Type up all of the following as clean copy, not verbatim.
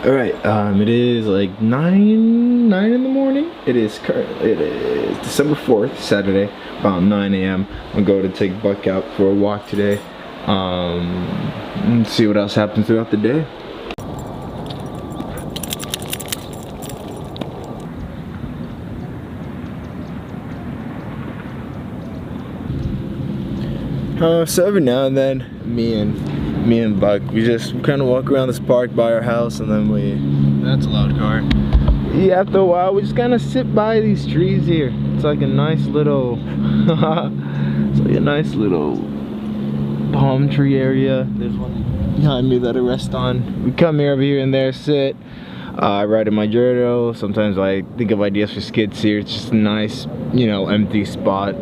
All right, it is like 9 in the morning. It is December 4th, Saturday, about 9 a.m. I'm going to take Buck out for a walk today, and see what else happens throughout the day. So every now and then, me and Buck, we just kind of walk around this park by our house, and then that's a loud car. Yeah, after a while, we just kind of sit by these trees here. It's like a nice little, it's like a nice little palm tree area. There's one behind me that I rest on. We come here every here and there, sit. I write in my journal. Sometimes I think of ideas for skits here. It's just a nice, you know, empty spot.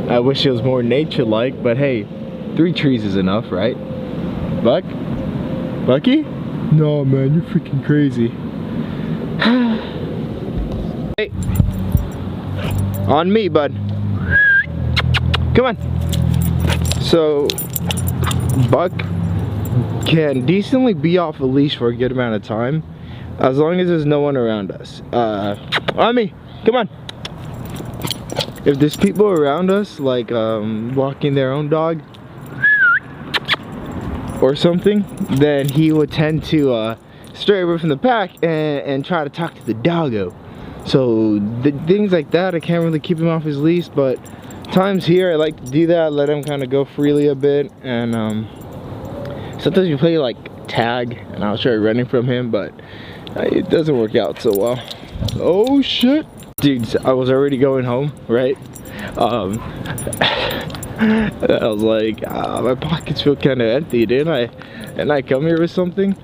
I wish it was more nature-like, but hey, 3 trees is enough, right? Buck? Bucky? No, man, you're freaking crazy. Hey. On me, bud. Come on. So, Buck can decently be off a leash for a good amount of time, as long as there's no one around us. On me. Come on. If there's people around us, like walking their own dog or something, then he would tend to stray away from the pack and try to talk to the doggo. So things like that, I can't really keep him off his leash, but times here I like to do that, let him kind of go freely a bit. And sometimes we play like tag, and I'll try running from him, but it doesn't work out so well. Oh shit. Dude, I was already going home, right? I was like, my pockets feel kind of empty, didn't I? And I come here with something.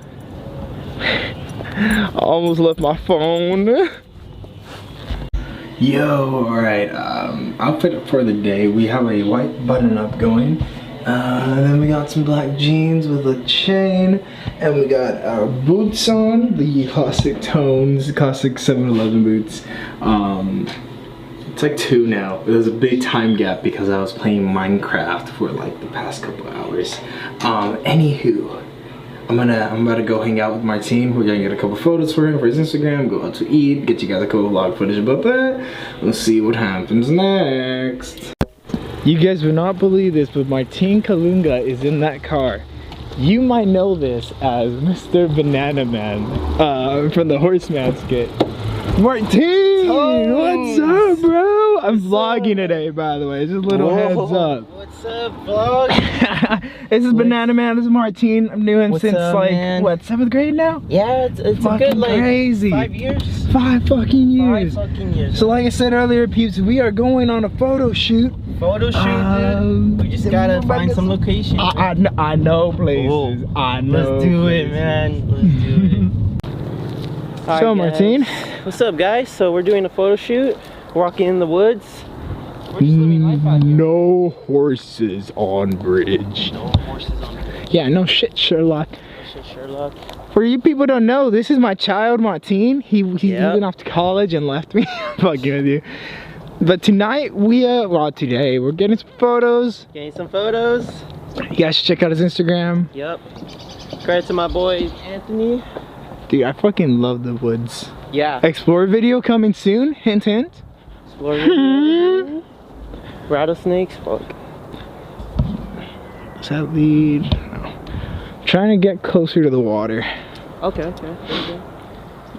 I almost left my phone. Yo, alright, outfit for the day. We have a white button-up going. Then we got some black jeans with a chain, and we got our boots on, the classic tones, classic 7-Eleven boots. It's like 2 now. There's a big time gap because I was playing Minecraft for like the past couple hours. Anywho, I'm about to go hang out with Martine. We're gonna get a couple photos for him for his Instagram, go out to eat, get you guys a cool vlog footage about that. We'll see what happens next. You guys would not believe this, but Martine Kalunga is in that car. You might know this as Mr. Banana Man from the Horseman skit. Martine! What's up, bro? I'm vlogging today, by the way. Just a little heads up. What's up, vlog? This is Banana Man. This is Martine. I'm doing since up, like, man? What, 7th grade now? Yeah, it's a good, like, crazy. 5 years? 5 fucking years. 5 fucking years. So like I said earlier, peeps, we are going on a photo shoot. Photo shoot, dude. We just gotta find some location. I know places. Oh, I know. Let's do it, man. Let's do it. So, Martine. What's up, guys? So we're doing a photo shoot, walking in the woods. We're just living life out here. No horses on bridge. No horses on bridge. Yeah, no shit, Sherlock. No shit, Sherlock. For you people who don't know, this is my child, Martine. He went off to college and left me. Fucking with you. But tonight today we're getting some photos. Getting some photos. You guys should check out his Instagram. Yep. Credit to my boy Anthony. Dude, I fucking love the woods. Yeah. Explore video coming soon. Hint, hint. Explore video. Rattlesnakes. Fuck. Does that lead? No. I'm trying to get closer to the water. Okay.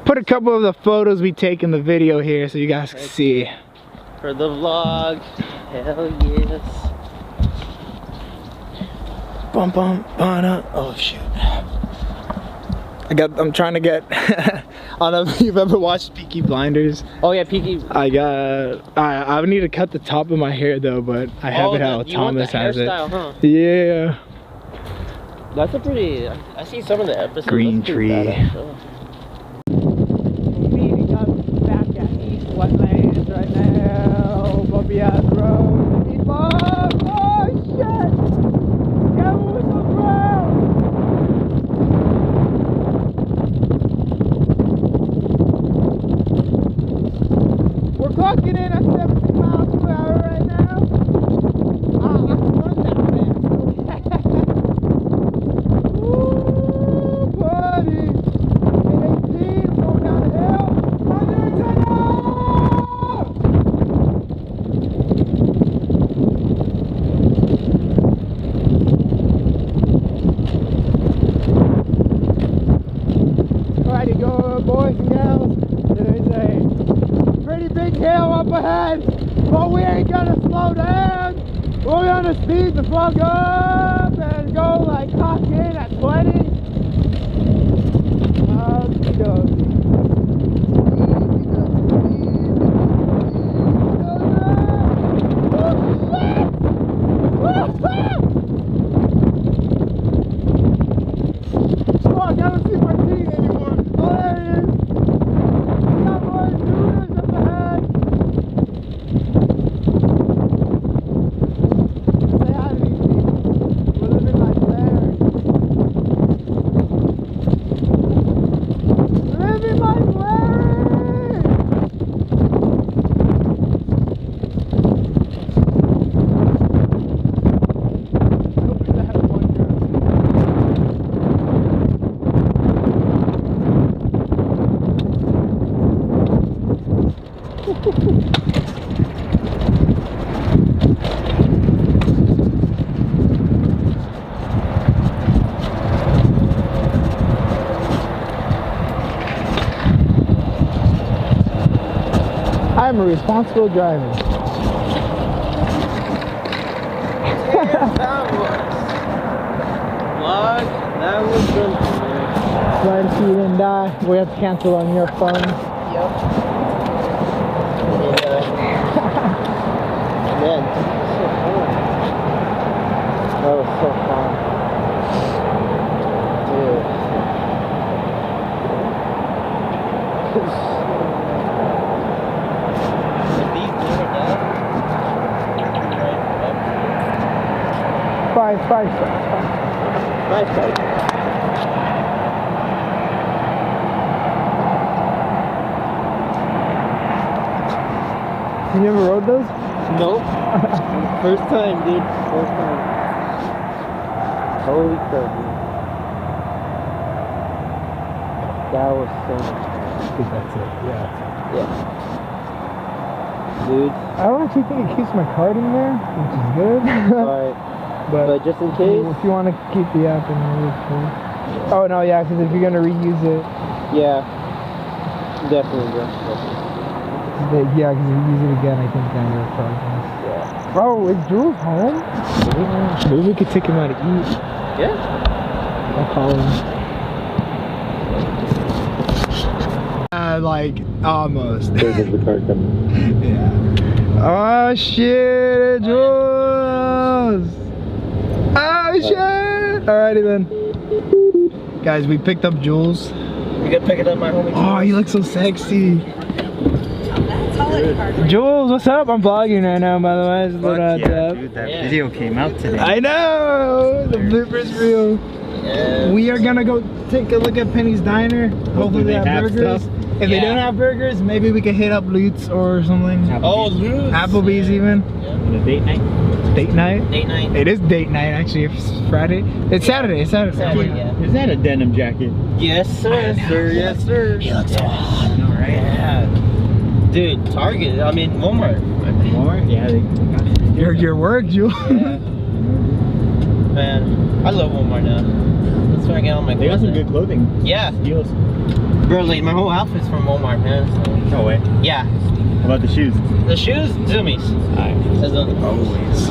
Put a couple of the photos we take in the video here so you guys can see. For the vlog. Hell yes. Bum bum bana. Oh shit. I'm trying to get I don't know if you've ever watched Peaky Blinders. Oh yeah, Peaky. I need to cut the top of my hair though, but I have it how Thomas has it. Huh? Yeah. That's a pretty, I see some of the episodes. Green tree. Meeting up back at East Wetlands right now. Bumpy ass road. Oh shit! Yeah, what's up, bro? We're clocking in at 70 miles per hour right now. I can run that fast. Woo, buddy. boys and gals. There's a pretty big hill up ahead, but we ain't gonna slow down. We're gonna speed the fuck up and go like cock in at 20. Fuck, I don't see my teeth anymore. Oh, there it is. We got more Zunas up ahead. Say hi to these people. We're living like Larry. Living like Larry! Look at that one girl. I'm a responsible driver. That was good. Glad you didn't die. We have to cancel on your phone. Yep. Man, that was so fun. Dude. Five. You never rode those? Nope. First time, dude. First time. Holy crap, dude. That was so much fun. I think that's it, yeah. Yeah. Dude. I don't actually think it keeps my card in there, which is good. Alright. but But just in case. if you want to keep the app in there, it's cool. Oh no, yeah, because if you're going to reuse it. Yeah. Definitely, bro. Yeah, because if you use it again, I think then your card is. Yeah. Bro, is Jules home? Maybe we could take him out to eat. Yeah. I'll call him. Like, almost. There's the car coming. Yeah. Oh shit, Jules! Oh shit! Alrighty then. Guys, we picked up Jules. We gotta pick it up, my homie. Oh, you look so sexy. Jules, what's up? I'm vlogging right now, by the way. Just a little heads up. Dude, that video came out today. I know! The blooper's reel. Yeah. We are gonna go take a look at Penny's Diner. Hopefully they have burgers. stuff. If they don't have burgers, maybe we could hit up Lutz or something. Oh, Lutz. Applebee's even. The date night? Date night? Date night. It is date night actually. It's Friday. It's Saturday. It's Saturday. Saturday, yeah. Is that a denim jacket? Yes, sir. Yes, sir. Yes, sir. He looks so hot. Alright. Yeah. Dude, Target. I mean, Walmart. More? Yeah, they got Your work, Jules. Yeah. Man, I love Walmart now. That's where I get all my They got clothes some at. good clothing. Yeah. Deals. Bro, like, my whole outfit's from Walmart, man. So. No way. Yeah. How about the shoes? The shoes, Zoomies. Alright. Says on the Always.